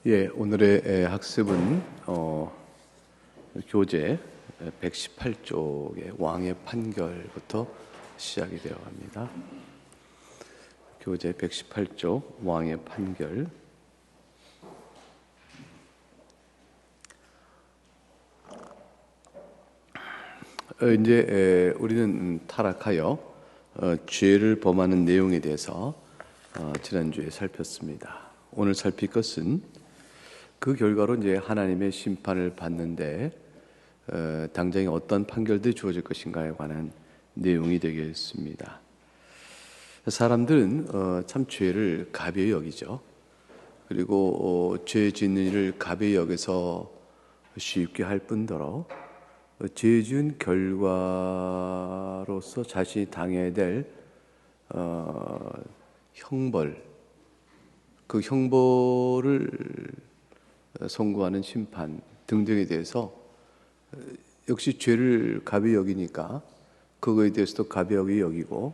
예, 오늘의 학습은 교재 118쪽의 왕의 판결부터 시작이 되어 갑니다. 교재 118쪽 왕의 판결. 이제 우리는 타락하여 죄를 범하는 내용에 대해서 지난주에 살폈습니다. 오늘 살필 것은 그 결과로 이제 하나님의 심판을 받는데 당장에 어떤 판결들이 주어질 것인가에 관한 내용이 되겠습니다. 사람들은 참 죄를 가벼이 여기죠. 그리고 죄 짓는 일을 가벼이 여겨서 쉽게 할 뿐더러 죄 지은 결과로서 자신이 당해야 될 형벌, 그 형벌을 선고하는 심판 등등에 대해서 역시 죄를 가벼이 여기니까 그거에 대해서도 가벼이 여기고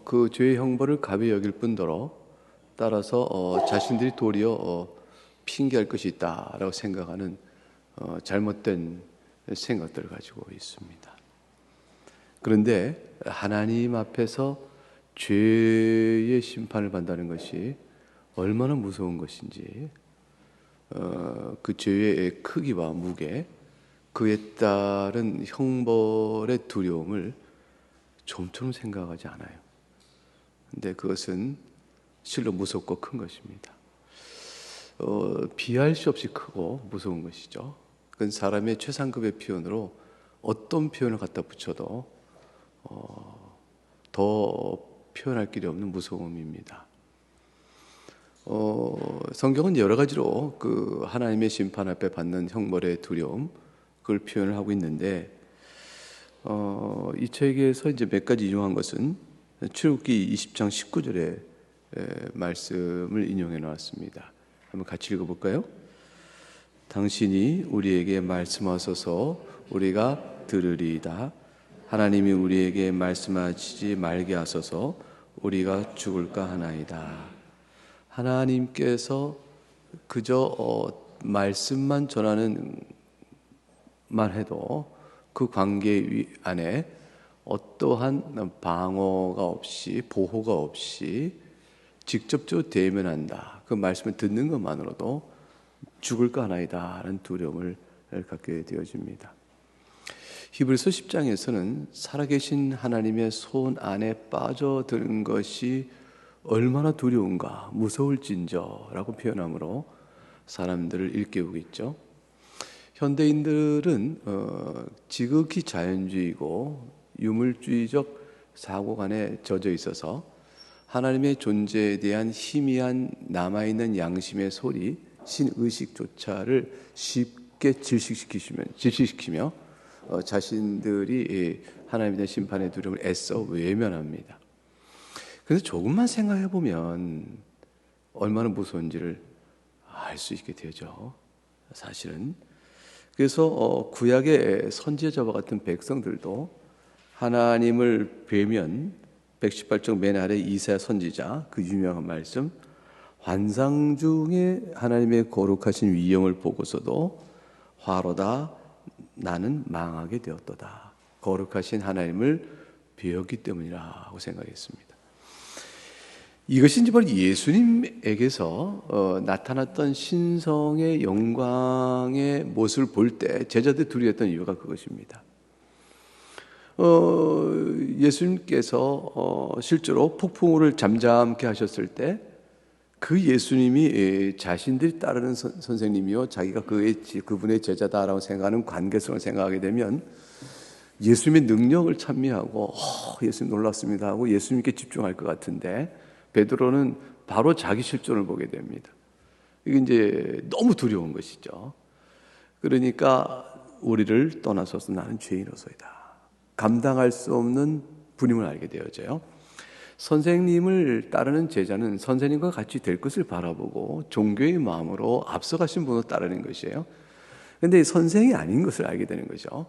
그 죄의 형벌을 가벼이 여길 뿐더러 따라서 자신들이 도리어 핑계할 것이 있다라고 생각하는 잘못된 생각들을 가지고 있습니다. 그런데 하나님 앞에서 죄의 심판을 받는다는 것이 얼마나 무서운 것인지 그 죄의 크기와 무게, 그에 따른 형벌의 두려움을 좀처럼 생각하지 않아요. 근데 그것은 실로 무섭고 큰 것입니다. 비할 수 없이 크고 무서운 것이죠. 그건 사람의 최상급의 표현으로 어떤 표현을 갖다 붙여도 더 표현할 길이 없는 무서움입니다. 성경은 여러 가지로 그 하나님의 심판 앞에 받는 형벌의 두려움, 그걸 표현을 하고 있는데 이 책에서 이제 몇 가지 인용한 것은 출애굽기 20장 19절의 말씀을 인용해 놓았습니다. 한번 같이 읽어볼까요? 당신이 우리에게 말씀하소서 우리가 들으리이다. 하나님이 우리에게 말씀하시지 말게 하소서 우리가 죽을까 하나이다. 하나님께서 그저 말씀만 전하는 만 해도 그 관계 안에 어떠한 방어가 없이 보호가 없이 직접적으로 대면한다. 그 말씀을 듣는 것만으로도 죽을까 하나이다 라는 두려움을 갖게 되어집니다. 히브리서 10장에서는 살아계신 하나님의 손 안에 빠져드는 것이 얼마나 두려운가, 무서울진저라고 표현함으로 사람들을 일깨우고 있죠. 현대인들은 지극히 자연주의고 유물주의적 사고관에 젖어 있어서 하나님의 존재에 대한 희미한 남아있는 양심의 소리, 신의식조차를 쉽게 질식시키며 자신들이 하나님에 대한 심판의 두려움을 애써 외면합니다. 그래서 조금만 생각해 보면 얼마나 무서운지를 알 수 있게 되죠. 사실은. 그래서 구약의 선지자와 같은 백성들도 하나님을 뵈면 118쪽 맨 아래 이사야 선지자 그 유명한 말씀, 환상 중에 하나님의 거룩하신 위엄을 보고서도 화로다 나는 망하게 되었도다. 거룩하신 하나님을 배웠기 때문이라고 생각했습니다. 이것이 이제 바로 예수님에게서 나타났던 신성의 영광의 모습을 볼 때 제자들이 두려웠던 이유가 그것입니다. 예수님께서 실제로 폭풍우를 잠잠케 하셨을 때 그 예수님이 자신들이 따르는 선생님이요 자기가 그분의 제자다라고 생각하는 관계성을 생각하게 되면 예수님의 능력을 찬미하고 예수님 놀랐습니다 하고 예수님께 집중할 것 같은데 베드로는 바로 자기 실존을 보게 됩니다. 이게 이제 너무 두려운 것이죠. 그러니까 우리를 떠나서서 나는 죄인으로서이다. 감당할 수 없는 분임을 알게 되어져요. 선생님을 따르는 제자는 선생님과 같이 될 것을 바라보고 종교의 마음으로 앞서가신 분을 따르는 것이에요. 그런데 선생이 아닌 것을 알게 되는 거죠.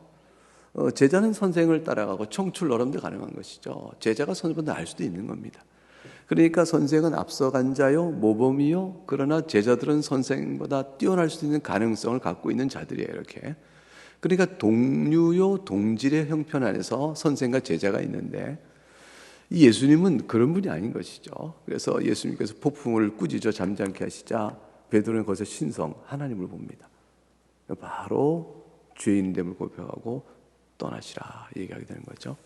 제자는 선생을 따라가고 청출 노름도 가능한 것이죠. 제자가 선생보다 알 수도 있는 겁니다. 그러니까 선생은 앞서간 자요, 모범이요. 그러나 제자들은 선생보다 뛰어날 수 있는 가능성을 갖고 있는 자들이에요. 이렇게. 그러니까 동류요, 동질의 형편 안에서 선생과 제자가 있는데 이 예수님은 그런 분이 아닌 것이죠. 그래서 예수님께서 폭풍을 꾸짖어 잠잠케 하시자 베드로는 거기서 신성 하나님을 봅니다. 바로 죄인됨을 고백하고 떠나시라 얘기하게 되는 거죠.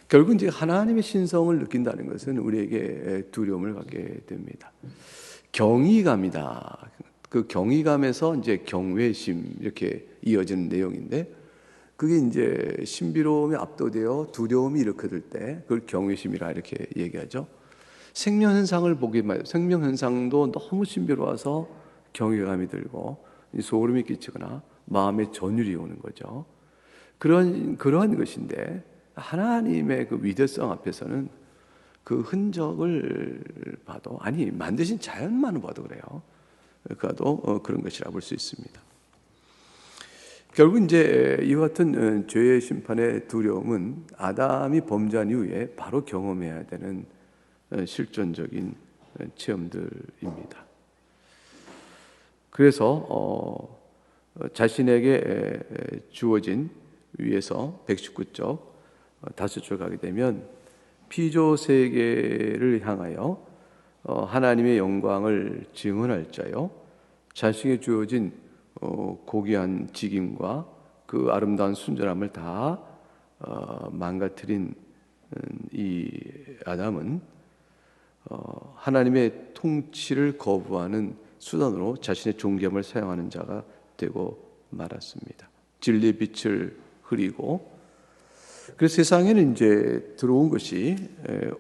결국 이제 하나님의 신성을 느낀다는 것은 우리에게 두려움을 갖게 됩니다. 경외감이다. 그 경외감에서 이제 경외심 이렇게 이어지는 내용인데 그게 이제 신비로움에 압도되어 두려움이 일으켜질 때 그걸 경외심이라 이렇게 얘기하죠. 생명현상을 보게 말이에요. 생명현상도 너무 신비로워서 경외감이 들고 소름이 끼치거나 마음에 전율이 오는 거죠. 그러한 것인데 하나님의 그 위대성 앞에서는 그 흔적을 봐도 아니 만드신 자연만을 봐도 그래요. 그래도 그런 것이라 볼 수 있습니다. 결국 이제 이와 같은 죄의 심판의 두려움은 아담이 범죄한 이후에 바로 경험해야 되는 실존적인 체험들입니다. 그래서 자신에게 주어진 위에서 119쪽 5줄 가게 되면 피조 세계를 향하여 하나님의 영광을 증언할 자요 자신에게 주어진 고귀한 직임과 그 아름다운 순전함을 다 망가뜨린 이 아담은 하나님의 통치를 거부하는 수단으로 자신의 존귀함을 사용하는 자가 되고 말았습니다. 진리의 빛을 흐리고 그래서 세상에는 이제 들어온 것이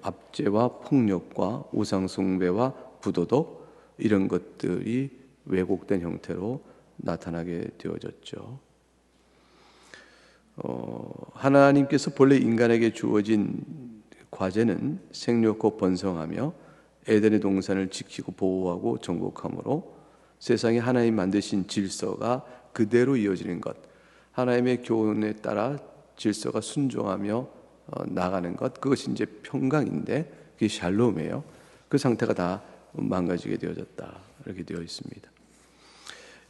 압제와 폭력과 우상숭배와 부도덕 이런 것들이 왜곡된 형태로 나타나게 되어졌죠. 하나님께서 본래 인간에게 주어진 과제는 생육하고 번성하며 에덴의 동산을 지키고 보호하고 정복함으로 세상에 하나님 만드신 질서가 그대로 이어지는 것, 하나님의 교훈에 따라 질서가 순종하며 나가는 것, 그것이 이제 평강인데 그게 샬롬이에요. 그 상태가 다 망가지게 되어졌다 이렇게 되어 있습니다.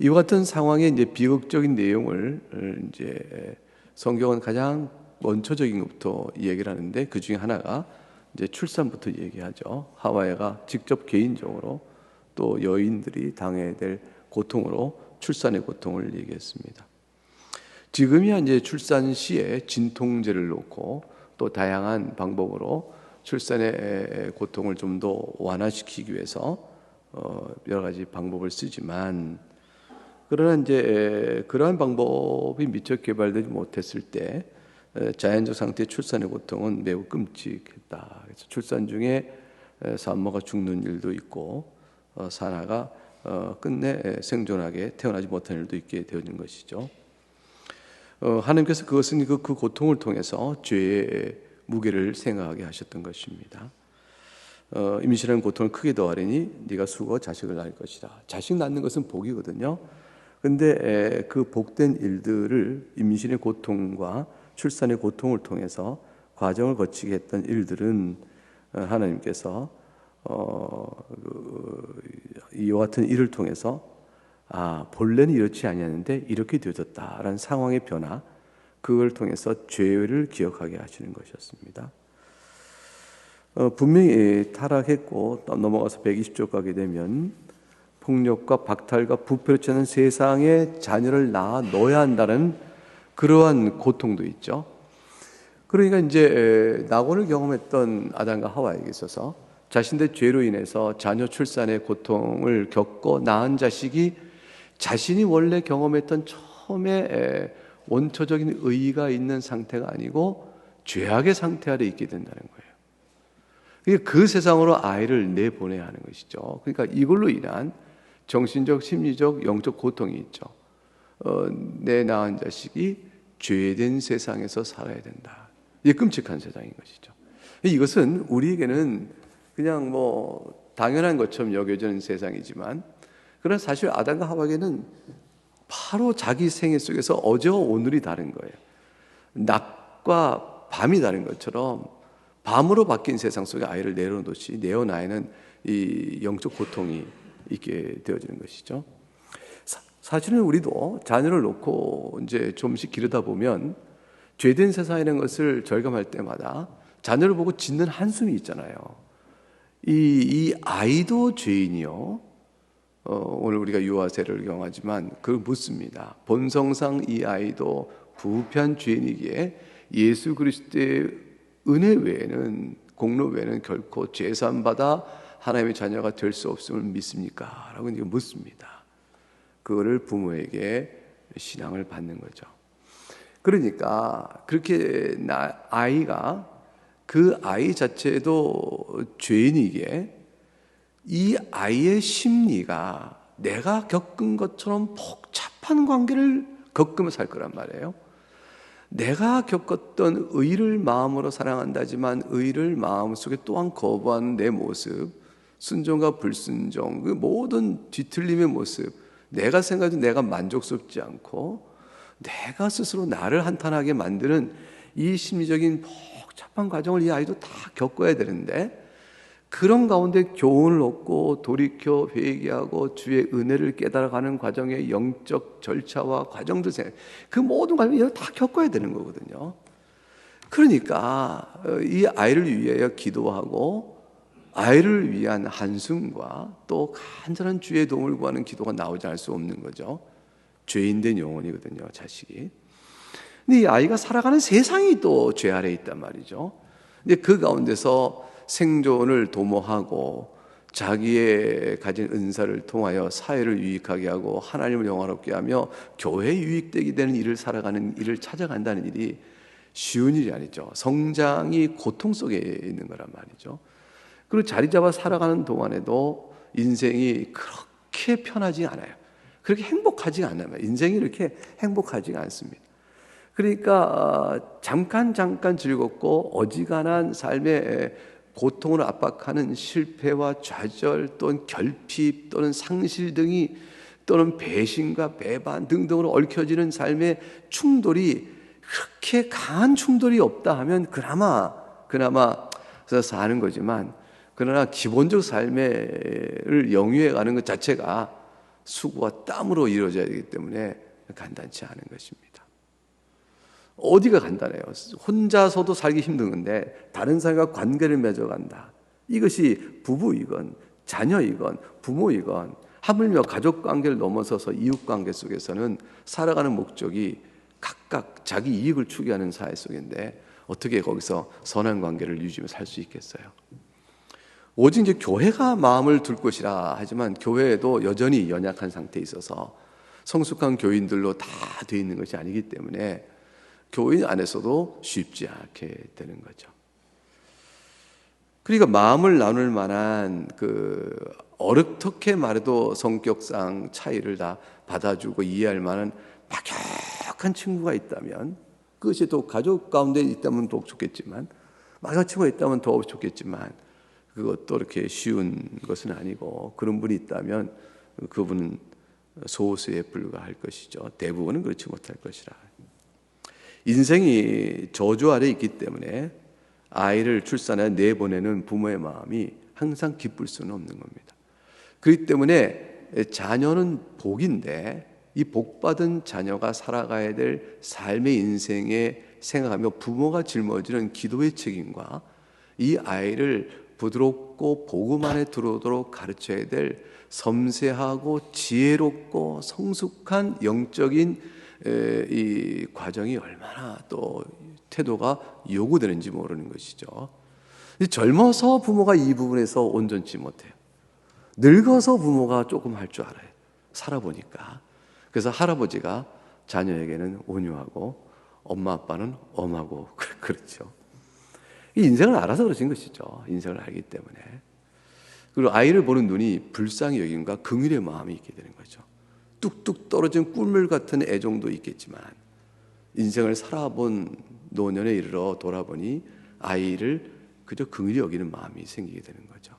이와 같은 상황의 이제 비극적인 내용을 이제 성경은 가장 원초적인 것부터 얘기를 하는데 그 중에 하나가 이제 출산부터 얘기하죠. 하와가 직접 개인적으로 또 여인들이 당해야 될 고통으로 출산의 고통을 얘기했습니다. 지금이야 이제 출산 시에 진통제를 놓고 또 다양한 방법으로 출산의 고통을 좀 더 완화시키기 위해서 여러 가지 방법을 쓰지만 그러나 이제 그러한 방법이 미처 개발되지 못했을 때 자연적 상태의 출산의 고통은 매우 끔찍했다. 그래서 출산 중에 산모가 죽는 일도 있고 산하가 끝내 생존하게 태어나지 못한 일도 있게 되어진 것이죠. 하나님께서 그것은 그 고통을 통해서 죄의 무게를 생각하게 하셨던 것입니다. 임신하는 고통을 크게 더하리니 네가 수고 자식을 낳을 것이다. 자식 낳는 것은 복이거든요. 근데 그 복된 일들을 임신의 고통과 출산의 고통을 통해서 과정을 거치게 했던 일들은 하나님께서 이와 같은 일을 통해서 본래는 이렇지 아니었는데 이렇게 되어졌다라는 상황의 변화, 그걸 통해서 죄를 기억하게 하시는 것이었습니다. 분명히 타락했고 넘어가서 120쪽 가게 되면 폭력과 박탈과 부패를 취하는 세상에 자녀를 낳아 넣어야 한다는 그러한 고통도 있죠. 그러니까 이제 낙원을 경험했던 아담과 하와에게 있어서 자신들의 죄로 인해서 자녀 출산의 고통을 겪고 낳은 자식이 자신이 원래 경험했던 처음에 원초적인 의의가 있는 상태가 아니고 죄악의 상태 아래 있게 된다는 거예요. 그 세상으로 아이를 내보내야 하는 것이죠. 그러니까 이걸로 인한 정신적, 심리적, 영적 고통이 있죠. 내 낳은 자식이 죄된 세상에서 살아야 된다. 이게 끔찍한 세상인 것이죠. 이것은 우리에게는 그냥 당연한 것처럼 여겨지는 세상이지만 그러나 사실 아담과 하와에게는 바로 자기 생애 속에서 어제와 오늘이 다른 거예요. 낮과 밤이 다른 것처럼 밤으로 바뀐 세상 속에 아이를 내어놓듯이 내어놔야는 이 영적 고통이 있게 되어지는 것이죠. 사실은 우리도 자녀를 놓고 이제 좀씩 기르다 보면 죄된 세상이라는 것을 절감할 때마다 자녀를 보고 짓는 한숨이 있잖아요. 이 아이도 죄인이요. 오늘 우리가 유아세를 경험하지만 그걸 묻습니다. 본성상 이 아이도 부패한 죄인이기에 예수 그리스도의 은혜 외에는, 공로 외에는 결코 죄산 받아 하나님의 자녀가 될 수 없음을 믿습니까? 라고 묻습니다. 그거를 부모에게 신앙을 받는 거죠. 그러니까 그렇게 아이가 그 아이 자체도 죄인이기에 이 아이의 심리가 내가 겪은 것처럼 복잡한 관계를 겪으며 살 거란 말이에요. 내가 겪었던 의를 마음으로 사랑한다지만 의를 마음속에 또한 거부하는 내 모습, 순종과 불순종, 그 모든 뒤틀림의 모습, 내가 생각해도 내가 만족스럽지 않고 내가 스스로 나를 한탄하게 만드는 이 심리적인 복잡한 과정을 이 아이도 다 겪어야 되는데, 그런 가운데 교훈을 얻고 돌이켜 회개하고 주의 은혜를 깨달아가는 과정의 영적 절차와 과정도 그 모든 과정을 다 겪어야 되는 거거든요. 그러니까 이 아이를 위하여 기도하고 아이를 위한 한숨과 또 간절한 주의 도움을 구하는 기도가 나오지 않을 수 없는 거죠. 죄인된 영혼이거든요, 자식이. 근데 이 아이가 살아가는 세상이 또 죄 아래에 있단 말이죠. 근데 그 가운데서 생존을 도모하고 자기의 가진 은사를 통하여 사회를 유익하게 하고 하나님을 영화롭게 하며 교회에 유익되게 되는 일을 살아가는 일을 찾아간다는 일이 쉬운 일이 아니죠. 성장이 고통 속에 있는 거란 말이죠. 그리고 자리 잡아 살아가는 동안에도 인생이 그렇게 편하지 않아요. 그렇게 행복하지 않아요. 인생이 이렇게 행복하지가 않습니다. 그러니까 잠깐 즐겁고 어지간한 삶의 고통을 압박하는 실패와 좌절 또는 결핍 또는 상실 등이 또는 배신과 배반 등등으로 얽혀지는 삶의 충돌이 그렇게 강한 충돌이 없다 하면 그나마 사는 거지만, 그러나 기본적 삶을 영위해 가는 것 자체가 수고와 땀으로 이루어져야 되기 때문에 간단치 않은 것입니다. 어디가 간단해요? 혼자서도 살기 힘든데 다른 사람과 관계를 맺어간다. 이것이 부부이건 자녀이건 부모이건 하물며 가족관계를 넘어서서 이웃관계 속에서는 살아가는 목적이 각각 자기 이익을 추구하는 사회 속인데 어떻게 거기서 선한 관계를 유지하며 살 수 있겠어요? 오직 이제 교회가 마음을 둘 것이라 하지만 교회에도 여전히 연약한 상태에 있어서 성숙한 교인들로 다 되어 있는 것이 아니기 때문에 교인 안에서도 쉽지 않게 되는 거죠. 그러니까 마음을 나눌 만한 어떻게 말해도 성격상 차이를 다 받아주고 이해할 만한 막역한 친구가 있다면, 그것이 또 가족 가운데 있다면 더 좋겠지만, 막역한 친구가 있다면 더 좋겠지만, 그것도 이렇게 쉬운 것은 아니고, 그런 분이 있다면 그분은 소수에 불과할 것이죠. 대부분은 그렇지 못할 것이라. 인생이 저주 아래 있기 때문에 아이를 출산해 내보내는 부모의 마음이 항상 기쁠 수는 없는 겁니다. 그렇기 때문에 자녀는 복인데 이 복받은 자녀가 살아가야 될 삶의 인생에 생각하며 부모가 짊어지는 기도의 책임과 이 아이를 부드럽고 복음 안에 들어오도록 가르쳐야 될 섬세하고 지혜롭고 성숙한 영적인 이 과정이 얼마나 또 태도가 요구되는지 모르는 것이죠. 젊어서 부모가 이 부분에서 온전치 못해요. 늙어서 부모가 조금 할 줄 알아요. 살아보니까. 그래서 할아버지가 자녀에게는 온유하고 엄마 아빠는 엄하고 그렇죠. 이 인생을 알아서 그러신 것이죠. 인생을 알기 때문에. 그리고 아이를 보는 눈이 불쌍히 여김과 긍휼의 마음이 있게 되는 거죠. 뚝뚝 떨어진 꿀물 같은 애정도 있겠지만 인생을 살아본 노년에 이르러 돌아보니 아이를 그저 긍휼히 여기는 마음이 생기게 되는 거죠.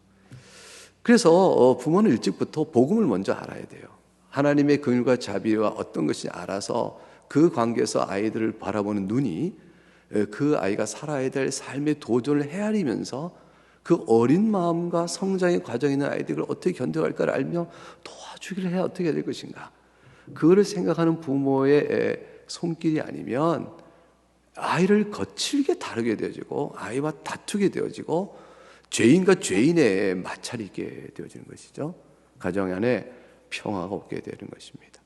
그래서 부모는 일찍부터 복음을 먼저 알아야 돼요. 하나님의 긍휼과 자비와 어떤 것이 알아서 그 관계에서 아이들을 바라보는 눈이 그 아이가 살아야 될 삶의 도전을 헤아리면서 그 어린 마음과 성장의 과정에 있는 아이들을 어떻게 견뎌갈까를 알며 도와주기를 해야 어떻게 해야 될 것인가. 그거를 생각하는 부모의 손길이 아니면 아이를 거칠게 다루게 되어지고 아이와 다투게 되어지고 죄인과 죄인의 마찰이게 되어지는 것이죠. 가정 안에 평화가 없게 되는 것입니다.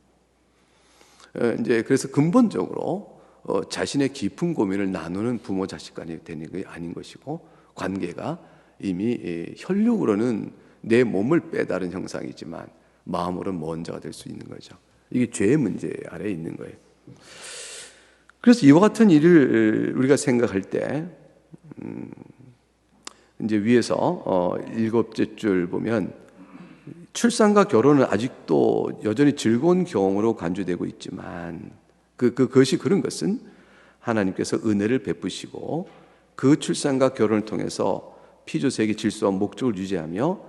이제 그래서 근본적으로 자신의 깊은 고민을 나누는 부모 자식 간이 되는 게 아닌 것이고, 관계가 이미 혈육으로는 내 몸을 빼다른 형상이지만 마음으로는 먼 자가 될 수 있는 거죠. 이게 죄의 문제 아래에 있는 거예요. 그래서 이와 같은 일을 우리가 생각할 때 이제 위에서 7째 줄 보면 출산과 결혼은 아직도 여전히 즐거운 경험으로 간주되고 있지만 그것이 그런 것은 하나님께서 은혜를 베푸시고 그 출산과 결혼을 통해서 피조세계 질서와 목적을 유지하며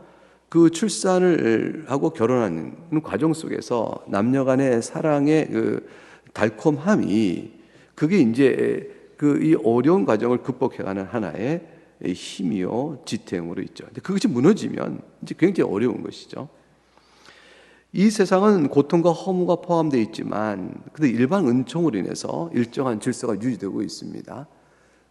그 출산을 하고 결혼하는 과정 속에서 남녀 간의 사랑의 그 달콤함이 그게 이제 이 어려운 과정을 극복해가는 하나의 힘이요 지탱으로 있죠. 근데 그것이 무너지면 이제 굉장히 어려운 것이죠. 이 세상은 고통과 허무가 포함되어 있지만 근데 일반 은총으로 인해서 일정한 질서가 유지되고 있습니다.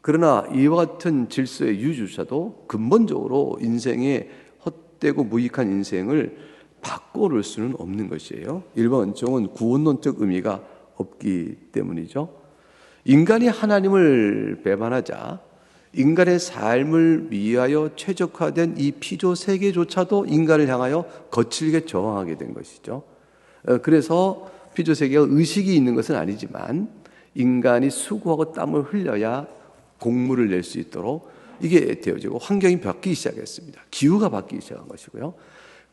그러나 이와 같은 질서의 유지조차도 근본적으로 인생의 헛되고 무익한 인생을 바꿔놓을 수는 없는 것이에요. 일반 은총은 구원론적 의미가 없기 때문이죠. 인간이 하나님을 배반하자 인간의 삶을 위하여 최적화된 이 피조 세계조차도 인간을 향하여 거칠게 저항하게 된 것이죠. 그래서 피조 세계가 의식이 있는 것은 아니지만 인간이 수고하고 땀을 흘려야 곡물을 낼 수 있도록 이게 되어지고 환경이 바뀌기 시작했습니다. 기후가 바뀌기 시작한 것이고요.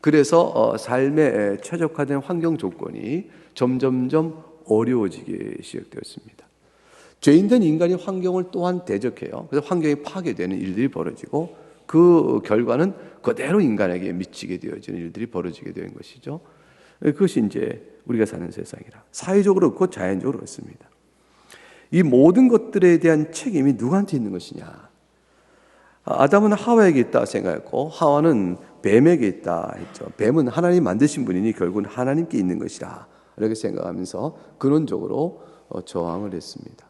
그래서 삶에 최적화된 환경 조건이 점점점 어려워지기 시작되었습니다. 죄인된 인간이 환경을 또한 대적해요. 그래서 환경이 파괴되는 일들이 벌어지고 그 결과는 그대로 인간에게 미치게 되어지는 일들이 벌어지게 되는 것이죠. 그것이 이제 우리가 사는 세상이라 사회적으로 그렇고 자연적으로 그렇습니다. 이 모든 것들에 대한 책임이 누구한테 있는 것이냐? 아담은 하와에게 있다 생각했고 하와는 뱀에게 있다 했죠. 뱀은 하나님 만드신 분이니 결국은 하나님께 있는 것이라 이렇게 생각하면서 근원적으로 저항을 했습니다.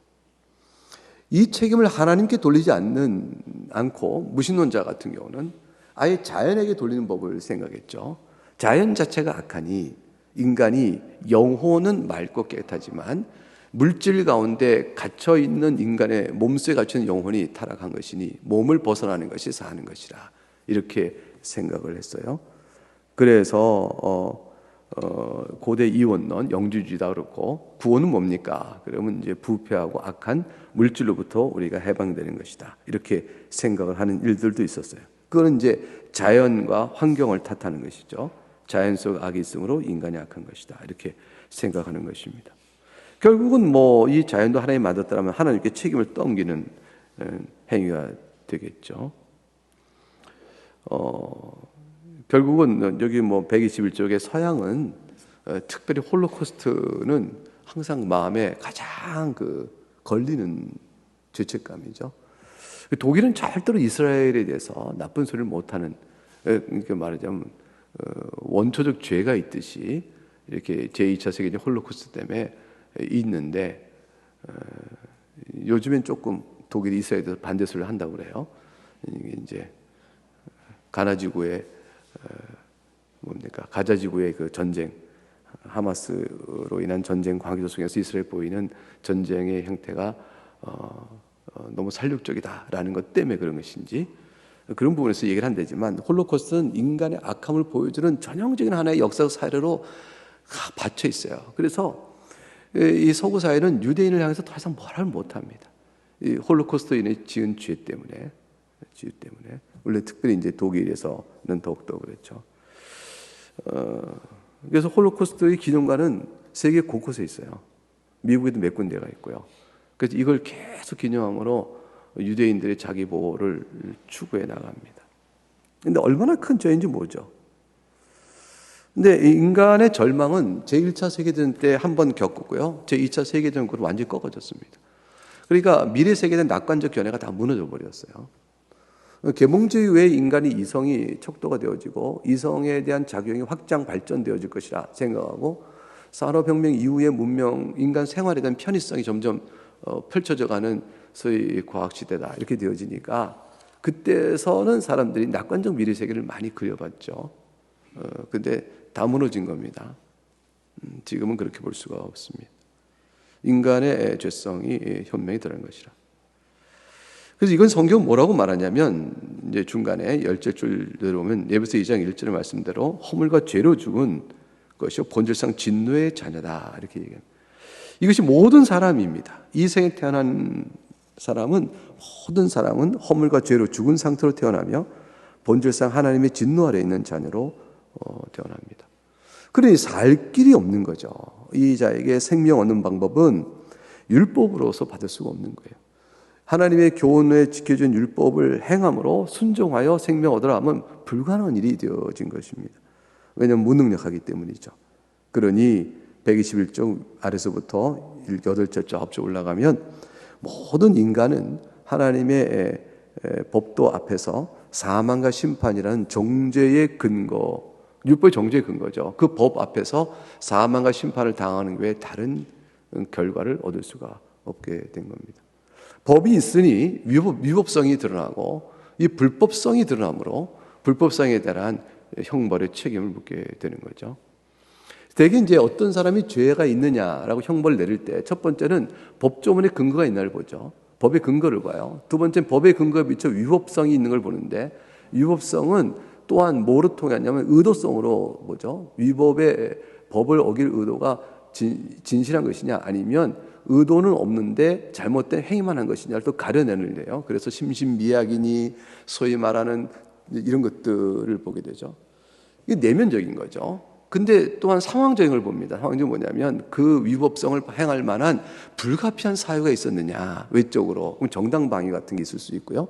이 책임을 하나님께 돌리지 않고 무신론자 같은 경우는 아예 자연에게 돌리는 법을 생각했죠. 자연 자체가 악하니 인간이 영혼은 맑고 깨끗하지만 물질 가운데 갇혀있는 인간의 몸속에 갇혀있는 영혼이 타락한 것이니 몸을 벗어나는 것이 사는 것이라 이렇게 생각을 했어요. 그래서 고대 이원론 영주주의다 그렇고 구원은 뭡니까? 그러면 이제 부패하고 악한 물질로부터 우리가 해방되는 것이다 이렇게 생각을 하는 일들도 있었어요. 그건 이제 자연과 환경을 탓하는 것이죠. 자연 속 악이 있으므로 인간이 악한 것이다 이렇게 생각하는 것입니다. 결국은 이 자연도 하나님 만들었다면 하나님께 책임을 떠넘기는 행위가 되겠죠. 결국은 여기 121쪽의 서양은 특별히 홀로코스트는 항상 마음에 가장 걸리는 죄책감이죠. 독일은 절대로 이스라엘에 대해서 나쁜 소리를 못하는, 그러니까 말하자면 원초적 죄가 있듯이 이렇게 제2차 세계대전 홀로코스트 때문에 있는데 요즘엔 조금 독일이 이스라엘에 대해서 반대 소리를 한다고 그래요. 이게 이제 가나지구의 가자지구의 그 전쟁, 하마스로 인한 전쟁 관계 속에서 이스라엘 보이는 전쟁의 형태가 너무 살육적이다라는 것 때문에 그런 것인지 그런 부분에서 얘기를 한다지만 홀로코스트는 인간의 악함을 보여주는 전형적인 하나의 역사적 사례로 받쳐 있어요. 그래서 이 서구 사회는 유대인을 향해서 더 이상 말을 못합니다. 이 홀로코스트로 인해 지은 죄 때문에 원래 특별히 이제 독일에서는 더욱더 그렇죠. 그래서 홀로코스트의 기념관은 세계 곳곳에 있어요. 미국에도 몇 군데가 있고요. 그래서 이걸 계속 기념함으로 유대인들의 자기 보호를 추구해 나갑니다. 근데 얼마나 큰 죄인지 뭐죠? 근데 인간의 절망은 제1차 세계대전 때 한 번 겪었고요. 제2차 세계대전 그로 완전히 꺾어졌습니다. 그러니까 미래 세계에 대한 낙관적 견해가 다 무너져 버렸어요. 계몽주의 외에 인간이 이성이 척도가 되어지고 이성에 대한 작용이 확장 발전되어질 것이라 생각하고 산업혁명 이후의 문명, 인간 생활에 대한 편의성이 점점 펼쳐져가는 소위 과학시대다 이렇게 되어지니까 그때서는 사람들이 낙관적 미래 세계를 많이 그려봤죠. 근데 다 무너진 겁니다. 지금은 그렇게 볼 수가 없습니다. 인간의 죄성이 현명히 드러난 것이라. 그래서 이건 성경 뭐라고 말하냐면 이제 중간에 열째 줄 내려오면 에베소 2장 1절의 말씀대로 허물과 죄로 죽은 것이 본질상 진노의 자녀다 이렇게 얘기합니다. 이것이 모든 사람입니다. 이 생에 태어난 모든 사람은 허물과 죄로 죽은 상태로 태어나며 본질상 하나님의 진노 아래 있는 자녀로 태어납니다. 그러니 살 길이 없는 거죠. 이 자에게 생명 얻는 방법은 율법으로서 받을 수가 없는 거예요. 하나님의 교훈에 지켜준 율법을 행함으로 순종하여 생명 얻으라 하면 불가능한 일이 되어진 것입니다. 왜냐하면 무능력하기 때문이죠. 그러니 121쪽 아래서부터 8절 쭉 올라가면 모든 인간은 하나님의 법도 앞에서 사망과 심판이라는 정죄의 근거, 율법의 정죄의 근거죠. 그 법 앞에서 사망과 심판을 당하는 외에 다른 결과를 얻을 수가 없게 된 겁니다. 법이 있으니 위법성이 드러나고 이 불법성이 드러나므로 불법성에 대한 형벌의 책임을 묻게 되는 거죠. 대개 이제 어떤 사람이 죄가 있느냐라고 형벌을 내릴 때 첫 번째는 법조문의 근거가 있나를 보죠. 법의 근거를 봐요. 두 번째는 법의 근거에 비춰 위법성이 있는 걸 보는데 위법성은 또한 뭐로 통하냐면 의도성으로 보죠. 위법의 법을 어길 의도가 진실한 것이냐 아니면 의도는 없는데 잘못된 행위만 한 것이냐를 또 가려내는데요. 그래서 심신미약이니 소위 말하는 이런 것들을 보게 되죠. 이게 내면적인 거죠. 근데 또한 상황적인 걸 봅니다. 상황적인 뭐냐면 그 위법성을 행할 만한 불가피한 사유가 있었느냐. 외적으로. 그럼 정당방위 같은 게 있을 수 있고요.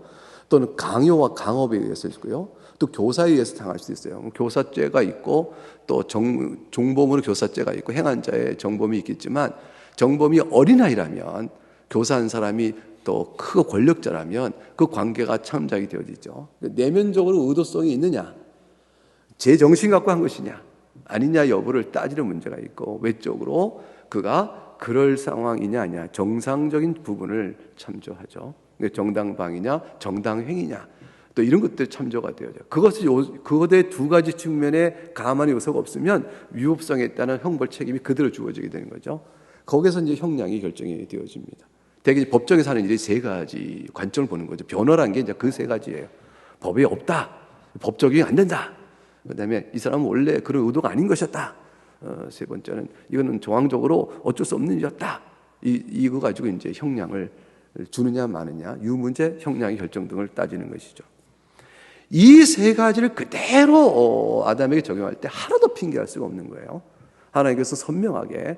또는 강요와 강압에 의해서 있고요. 또 교사에 의해서 당할 수 있어요. 교사죄가 있고 또 종범으로 교사죄가 있고 행한 자의 정범이 있겠지만 정범이 어린아이라면 교사한 사람이 또 크고 권력자라면 그 관계가 참작이 되어지죠. 내면적으로 의도성이 있느냐, 제 정신 갖고 한 것이냐 아니냐 여부를 따지는 문제가 있고 외적으로 그가 그럴 상황이냐 아니냐 정상적인 부분을 참조하죠. 정당방위냐 정당행위냐 또 이런 것들 참조가 되어져. 그것의 두 가지 측면에 가만히 요소가 없으면 위법성에 따른 형벌 책임이 그대로 주어지게 되는 거죠. 거기서 이제 형량이 결정이 되어집니다. 대개 법정에서 하는 일이 세 가지 관점을 보는 거죠. 변호라는 게 이제 그 세 가지예요. 법이 없다. 법 적용이 안 된다. 그다음에 이 사람은 원래 그런 의도가 아닌 것이었다. 세 번째는 이거는 정황적으로 어쩔 수 없는 일이었다. 이거 가지고 이제 형량을 주느냐 마느냐, 유문제, 형량의 결정 등을 따지는 것이죠. 이 세 가지를 그대로 아담에게 적용할 때 하나도 핑계할 수가 없는 거예요. 하나님께서 선명하게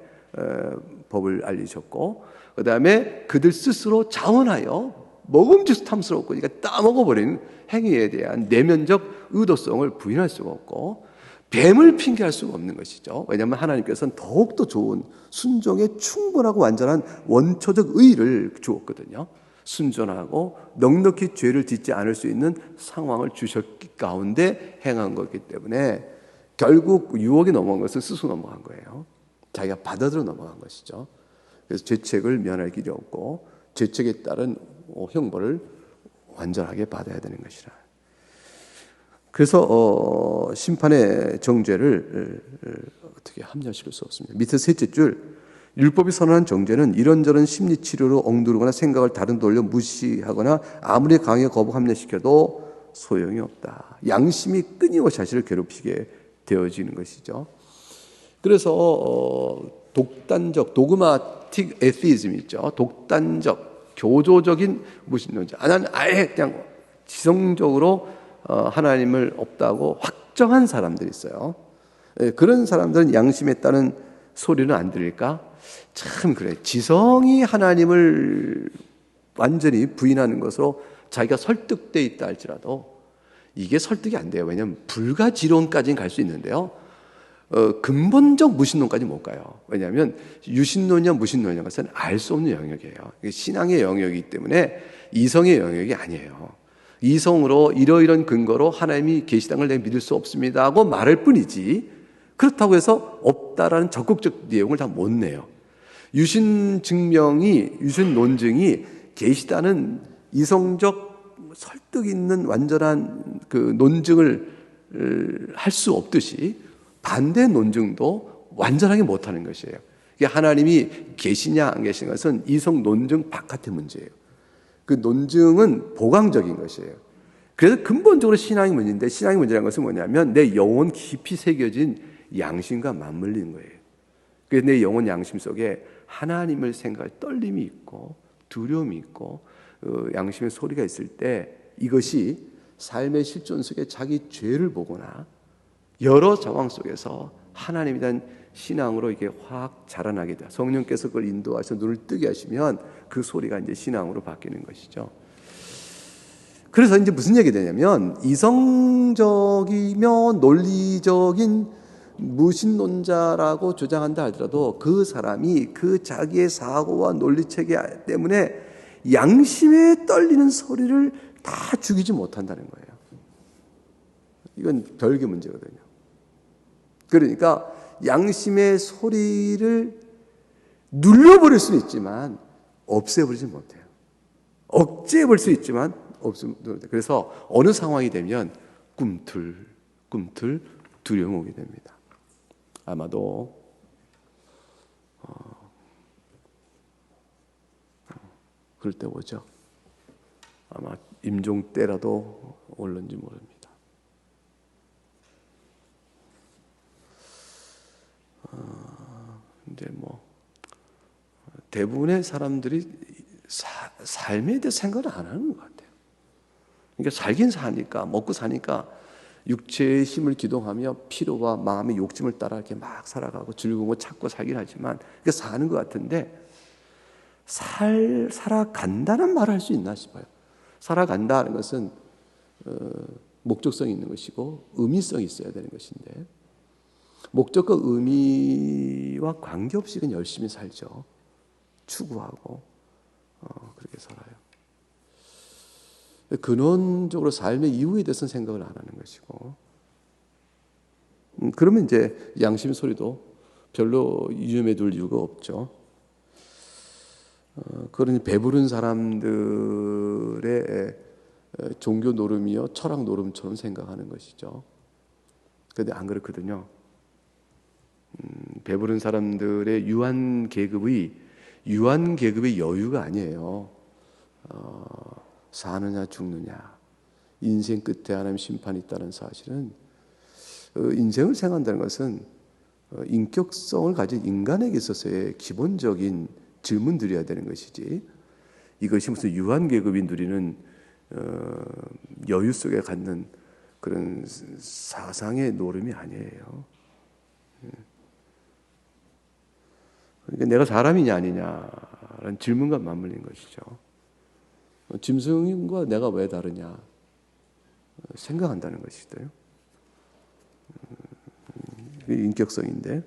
법을 알리셨고, 그 다음에 그들 스스로 자원하여 먹음직스탐스럽고 그러니까 따먹어버리는 행위에 대한 내면적 의도성을 부인할 수가 없고 뱀을 핑계할 수가 없는 것이죠. 왜냐하면 하나님께서는 더욱더 좋은 순종에 충분하고 완전한 원초적 의의를 주었거든요. 순전하고 넉넉히 죄를 짓지 않을 수 있는 상황을 주셨기 가운데 행한 거기 때문에 결국 유혹이 넘어간 것은 스스로 넘어간 거예요. 자기가 받아들여 넘어간 것이죠. 그래서 죄책을 면할 길이 없고 죄책에 따른 형벌을 완전하게 받아야 되는 것이라. 그래서 심판의 정죄를 어떻게 합리화시킬 수 없습니다. 밑에 셋째 줄, 율법이 선언한 정죄는 이런저런 심리치료로 억누르거나 생각을 다른 데 올려 무시하거나 아무리 강하게 거부 합리화시켜도 소용이 없다. 양심이 끊임없이 자신을 괴롭히게 되어지는 것이죠. 그래서 독단적, 도그마틱 에티즘이 있죠. 독단적, 교조적인 무신론자. 나는 아예 그냥 지성적으로 하나님을 없다고 확정한 사람들이 있어요. 그런 사람들은 양심에 따른 소리는 안 들을까? 참 그래. 지성이 하나님을 완전히 부인하는 것으로 자기가 설득되어 있다 할지라도 이게 설득이 안 돼요. 왜냐하면 불가지론까지는 갈 수 있는데요. 근본적 무신론까지 못 가요. 왜냐하면 유신론이냐 무신론이냐 것은 알 수 없는 영역이에요. 신앙의 영역이기 때문에 이성의 영역이 아니에요. 이성으로 이러이런 근거로 하나님이 계시다는 걸 내가 믿을 수 없습니다 하고 말할 뿐이지, 그렇다고 해서 없다라는 적극적 내용을 다 못 내요. 유신 논증이 계시다는 이성적 설득 있는 완전한 그 논증을 할 수 없듯이 반대 논증도 완전하게 못하는 것이에요. 하나님이 계시냐 안 계시냐 것은 이성 논증 바깥의 문제예요. 그 논증은 보강적인 것이에요. 그래서 근본적으로 신앙의 문제인데, 신앙의 문제라는 것은 뭐냐면 내 영혼 깊이 새겨진 양심과 맞물리는 거예요. 그래서 내 영혼 양심 속에 하나님을 생각할 떨림이 있고 두려움이 있고 양심의 소리가 있을 때, 이것이 삶의 실존 속에 자기 죄를 보거나 여러 상황 속에서 하나님에 대한 신앙으로 이게 확 자라나게 돼요. 성령께서 그걸 인도하셔서 눈을 뜨게 하시면 그 소리가 이제 신앙으로 바뀌는 것이죠. 그래서 이제 무슨 얘기 되냐면, 이성적이며 논리적인 무신론자라고 주장한다 하더라도 그 사람이 그 자기의 사고와 논리체계 때문에 양심에 떨리는 소리를 다 죽이지 못한다는 거예요. 이건 별개 문제거든요. 그러니까 양심의 소리를 눌러버릴 수는 있지만 없애버리지 못해요. 억제해볼 수 있지만 없애버리지 못해요. 그래서 어느 상황이 되면 꿈틀 두려움이 오게 됩니다. 아마도 그럴 때 오죠. 아마 임종 때라도 올는지 모릅니다. 근데 대부분의 사람들이 삶에 대해 생각을 안 하는 것 같아요. 그러니까 살긴 사니까, 먹고 사니까 육체의 힘을 기동하며 피로와 마음의 욕심을 따라 이렇게 막 살아가고 즐거운 거 찾고 살긴 하지만 그게 사는 것 같은데, 살아간다는 말을 할 수 있나 싶어요. 살아간다는 것은 목적성이 있는 것이고 의미성이 있어야 되는 것인데, 목적과 의미와 관계없이 그냥 열심히 살죠. 추구하고 그렇게 살아요. 근원적으로 삶의 이유에 대해서는 생각을 안 하는 것이고, 그러면 이제 양심 소리도 별로 위험에 둘 이유가 없죠. 그러니 배부른 사람들의 종교 노름이요 철학 노름처럼 생각하는 것이죠. 그런데 안 그렇거든요. 배부른 사람들의 유한 계급의 여유가 아니에요. 사느냐 죽느냐, 인생 끝에 하나님 심판이 있다는 사실은, 인생을 생각한다는 것은 인격성을 가진 인간에게 있어서의 기본적인 질문들이어야 되는 것이지, 이것이 무슨 유한 계급이 누리는 여유 속에 갖는 그런 사상의 노름이 아니에요. 그러니까 내가 사람이냐 아니냐라는 질문과 맞물린 것이죠. 짐승과 내가 왜 다르냐 생각한다는 것이죠. 인격성인데,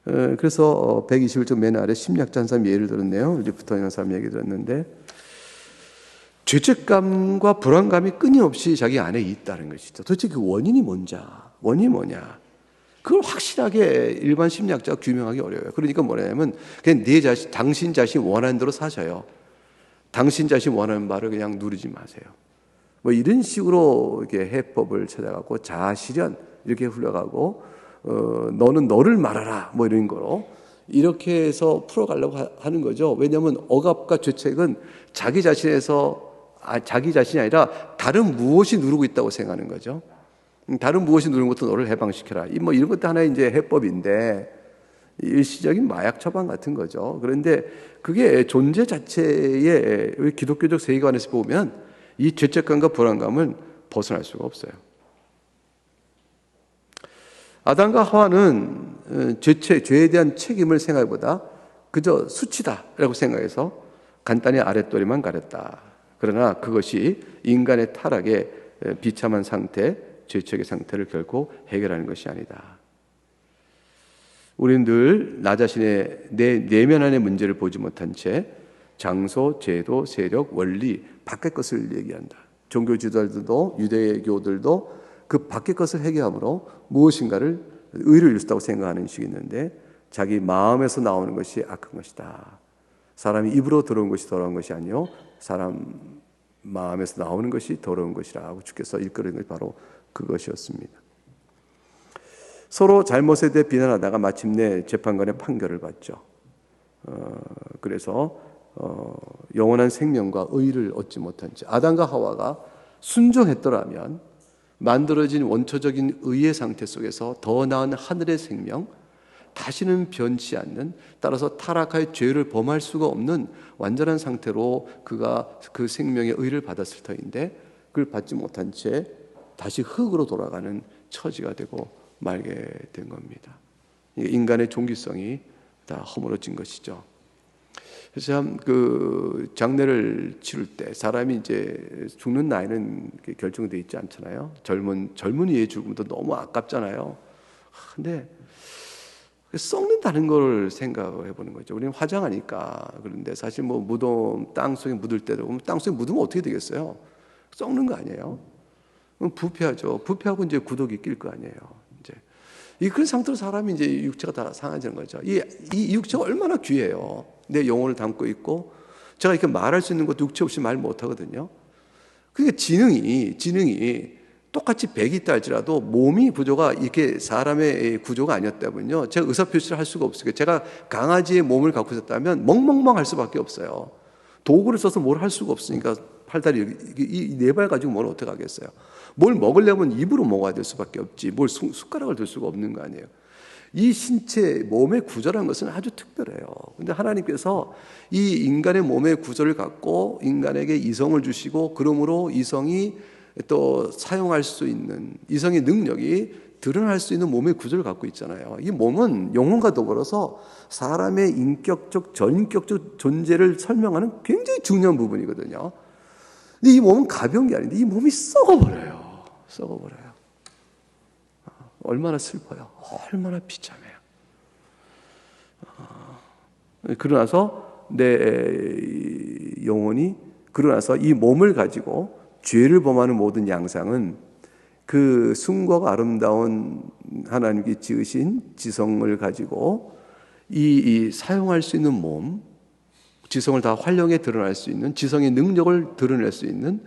그래서 121쪽 맨 아래 심리학자 한 사람 예를 들었네요. 리프터 이런 사람 얘기 들었는데, 죄책감과 불안감이 끊임없이 자기 안에 있다는 것이죠. 도대체 그 원인이 뭐냐? 그걸 확실하게 일반 심리학자가 규명하기 어려워요. 그러니까 뭐냐면 그냥 당신 자신 원하는 대로 사셔요. 당신 자신 원하는 말을 그냥 누르지 마세요. 이런 식으로 이렇게 해법을 찾아가고 자아실현 이렇게 흘러가고, 너는 너를 말하라 이런 거로 이렇게 해서 풀어가려고 하는 거죠. 왜냐하면 억압과 죄책은 자기 자신이 아니라 다른 무엇이 누르고 있다고 생각하는 거죠. 다른 무엇이 누르는 것도 너를 해방시켜라. 이런 것도 하나의 이제 해법인데, 일시적인 마약 처방 같은 거죠. 그런데 그게 존재 자체의 기독교적 세계관에서 보면 이 죄책감과 불안감은 벗어날 수가 없어요. 아담과 하와는 죄에 대한 책임을 생각보다 그저 수치다라고 생각해서 간단히 아랫도리만 가렸다. 그러나 그것이 인간의 타락의 비참한 상태, 죄책의 상태를 결코 해결하는 것이 아니다. 우리는 늘 나 자신의 내 내면 안의 문제를 보지 못한 채 장소, 제도, 세력, 원리 밖의 것을 얘기한다. 종교 지도자들도 유대교들도 그 밖의 것을 해결함으로 무엇인가를 의를 이룰 수 있다고 생각하는 식이 있는데, 자기 마음에서 나오는 것이 악한 것이다. 사람이 입으로 들어온 것이 더러운 것이 아니요 사람 마음에서 나오는 것이 더러운 것이라고 주께서 일컬은 것이 바로 그것이었습니다. 서로 잘못에 대해 비난하다가 마침내 재판관의 판결을 받죠. 그래서 영원한 생명과 의를 얻지 못한 채 아담과 하와가 순종했더라면 만들어진 원초적인 의의 상태 속에서 더 나은 하늘의 생명, 다시는 변치 않는, 따라서 타락하여 죄를 범할 수가 없는 완전한 상태로 그가 그 생명의 의를 받았을 터인데, 그걸 받지 못한 채 다시 흙으로 돌아가는 처지가 되고 말게 된 겁니다. 인간의 종기성이 다 허물어진 것이죠. 그래서 참 그 장례를 치를 때 사람이 이제 죽는 나이는 결정되어 있지 않잖아요. 젊은이의 죽음도 너무 아깝잖아요. 근데 썩는다는 걸 생각해 보는 거죠. 우리는 화장하니까. 그런데 사실 뭐 무덤 땅 속에 묻을 때도 땅 속에 묻으면 어떻게 되겠어요? 썩는 거 아니에요? 그럼 부패하죠. 부패하고 이제 구더기 낄 거 아니에요. 이제 그런 상태로 사람이 이제 육체가 다 상해지는 거죠. 이 육체가 얼마나 귀해요. 내 영혼을 담고 있고, 제가 이렇게 말할 수 있는 것도 육체 없이 말 못 하거든요. 그러니까 지능이 똑같이 100이 있다 할지라도 몸이 구조가 이렇게 사람의 구조가 아니었다면요, 제가 의사표시를 할 수가 없어요. 제가 강아지의 몸을 갖고 있었다면 멍멍멍 할 수밖에 없어요. 도구를 써서 뭘 할 수가 없으니까 팔다리 이 네 발 가지고 뭘 어떻게 하겠어요. 뭘 먹으려면 입으로 먹어야 될 수밖에 없지, 뭘 숟가락을 들 수가 없는 거 아니에요. 이 신체 몸의 구조라는 것은 아주 특별해요. 근데 하나님께서 이 인간의 몸의 구조를 갖고 인간에게 이성을 주시고, 그러므로 이성이 또 사용할 수 있는, 이성의 능력이 드러날 수 있는 몸의 구조를 갖고 있잖아요. 이 몸은 영혼과 더불어서 사람의 인격적, 전인격적 존재를 설명하는 굉장히 중요한 부분이거든요. 근데 이 몸은 가벼운 게 아닌데 이 몸이 썩어버려요. 얼마나 슬퍼요. 얼마나 비참해요. 그러나서 내 영혼이, 그러나서 이 몸을 가지고 죄를 범하는 모든 양상은 그 숭고하고 아름다운 하나님께 지으신 지성을 가지고 이 사용할 수 있는 몸, 지성을 다 활용해 드러날 수 있는, 지성의 능력을 드러낼 수 있는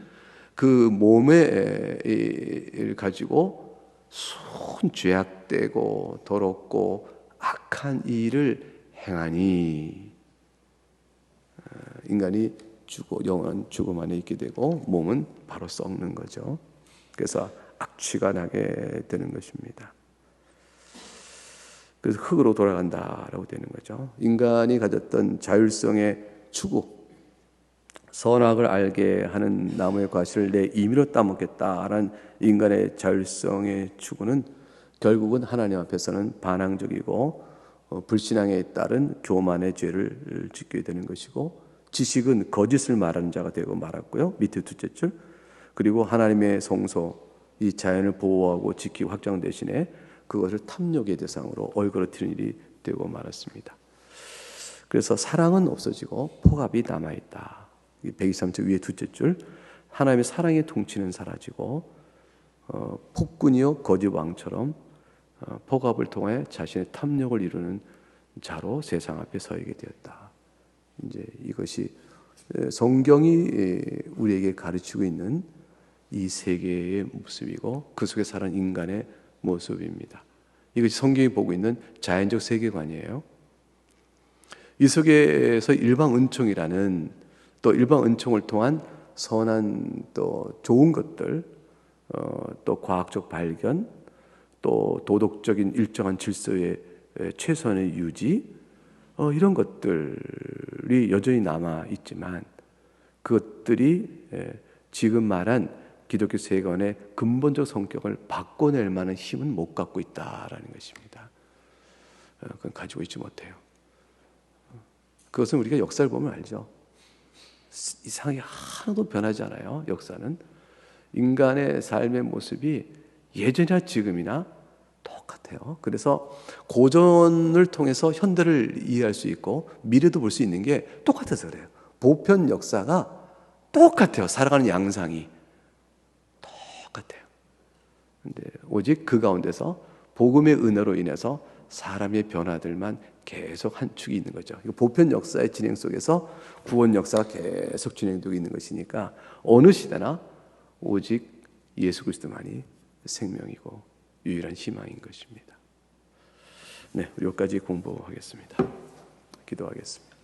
그 몸을 가지고 순 죄악되고 더럽고 악한 일을 행하니 인간이 영원한 죽음 안에 있게 되고 몸은 바로 썩는 거죠. 그래서 악취가 나게 되는 것입니다. 그래서 흙으로 돌아간다라고 되는 거죠. 인간이 가졌던 자율성의 추구, 선악을 알게 하는 나무의 과실을 내 임의로 따먹겠다라는 인간의 자율성의 추구는 결국은 하나님 앞에서는 반항적이고 불신앙에 따른 교만의 죄를 짓게 되는 것이고, 지식은 거짓을 말하는 자가 되고 말았고요. 밑에 둘째 줄. 그리고 하나님의 성소, 이 자연을 보호하고 지키고 확장 대신에 그것을 탐욕의 대상으로 얼그러뜨리는 일이 되고 말았습니다. 그래서 사랑은 없어지고 폭압이 남아있다. 123쪽 위에 둘째 줄. 하나님의 사랑의 통치는 사라지고 폭군이요 거짓 왕처럼 폭압을 통해 자신의 탐욕을 이루는 자로 세상 앞에 서게 되었다. 이제 이것이 성경이 우리에게 가르치고 있는 이 세계의 모습이고 그 속에 사는 인간의 모습입니다. 이것이 성경이 보고 있는 자연적 세계관이에요. 이 속에서 일방 은총이라는, 또 일방 은총을 통한 선한 또 좋은 것들, 또 과학적 발견, 또 도덕적인 일정한 질서의 최선의 유지, 이런 것들이 여전히 남아 있지만 그것들이 지금 말한 기독교 세계관의 근본적 성격을 바꿔낼 만한 힘은 못 갖고 있다라는 것입니다. 그건 가지고 있지 못해요. 그것은 우리가 역사를 보면 알죠. 이상하게 하나도 변하지 않아요. 역사는 인간의 삶의 모습이 예전이나 지금이나 똑같아요. 그래서 고전을 통해서 현대를 이해할 수 있고 미래도 볼 수 있는 게 똑같아서 그래요. 보편 역사가 똑같아요. 살아가는 양상이 똑같아요. 근데 오직 그 가운데서 복음의 은혜로 인해서 사람의 변화들만 계속 한 축이 있는 거죠. 보편 역사의 진행 속에서 구원 역사가 계속 진행되고 있는 것이니까 어느 시대나 오직 예수 그리스도만이 생명이고 유일한 희망인 것입니다. 네, 여기까지 공부하겠습니다. 기도하겠습니다.